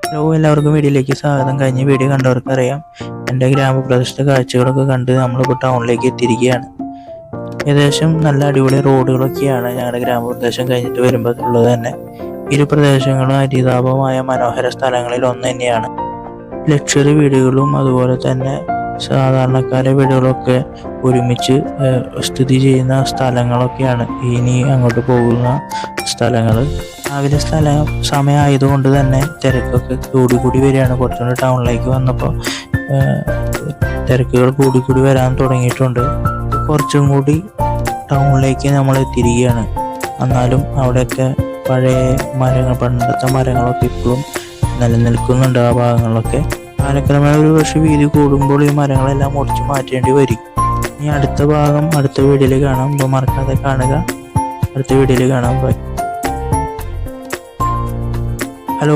Hello, എല്ലാവർക്കും വീഡിയോയിലേക്ക് സ്വാഗതം. കഴിഞ്ഞ വീഡിയോ കണ്ടവർക്ക് അറിയാം, എൻ്റെ ഗ്രാമപ്രദേശത്തെ കാഴ്ചകളൊക്കെ കണ്ട് നമ്മളിപ്പോൾ ടൗണിലേക്ക് എത്തിയിരിക്കുകയാണ്. ഏകദേശം നല്ല അടിപൊളി റോഡുകളൊക്കെയാണ് ഞങ്ങളുടെ ഗ്രാമപ്രദേശം കഴിഞ്ഞിട്ട് വരുമ്പോൾ ഉള്ളത് തന്നെ. ഇരു പ്രദേശങ്ങളും ഹരിതാപമായ മനോഹര സ്ഥലങ്ങളിൽ ഒന്ന് തന്നെയാണ്. ലക്ഷറി വീടുകളും അതുപോലെ തന്നെ സാധാരണക്കാരെ വീടുകളൊക്കെ ഒരുമിച്ച് സ്ഥിതി ചെയ്യുന്ന സ്ഥലങ്ങളൊക്കെയാണ് ഇനി അങ്ങോട്ട് പോകുന്ന സ്ഥലങ്ങൾ. രാവിലെ സമയമായതുകൊണ്ട് തന്നെ തിരക്കൊക്കെ കൂടി വരികയാണ്. കുറച്ചുകൂടി ടൗണിലേക്ക് വന്നപ്പോൾ തിരക്കുകൾ കൂടി വരാൻ തുടങ്ങിയിട്ടുണ്ട്. കുറച്ചും കൂടി ടൗണിലേക്ക് നമ്മൾ എത്തിയിരിക്കുകയാണ്. എന്നാലും അവിടെയൊക്കെ പഴയ പണ്ടത്തെ മരങ്ങളൊക്കെ ഇപ്പോഴും നിലനിൽക്കുന്നുണ്ട്. ആ ഭാഗങ്ങളിലൊക്കെ കാലക്രമേണ ഒരു പക്ഷേ വീതി കൂടുമ്പോൾ ഈ മരങ്ങളെല്ലാം മുറിച്ച് മാറ്റേണ്ടി വരും. ഇനി അടുത്ത ഭാഗം അടുത്ത വീഡിയോയിൽ കാണാം. ഇപ്പോൾ മറക്കാതെ കാണുക. അടുത്ത വീഡിയോയിൽ കാണാം. ബൈ. ഹലോ,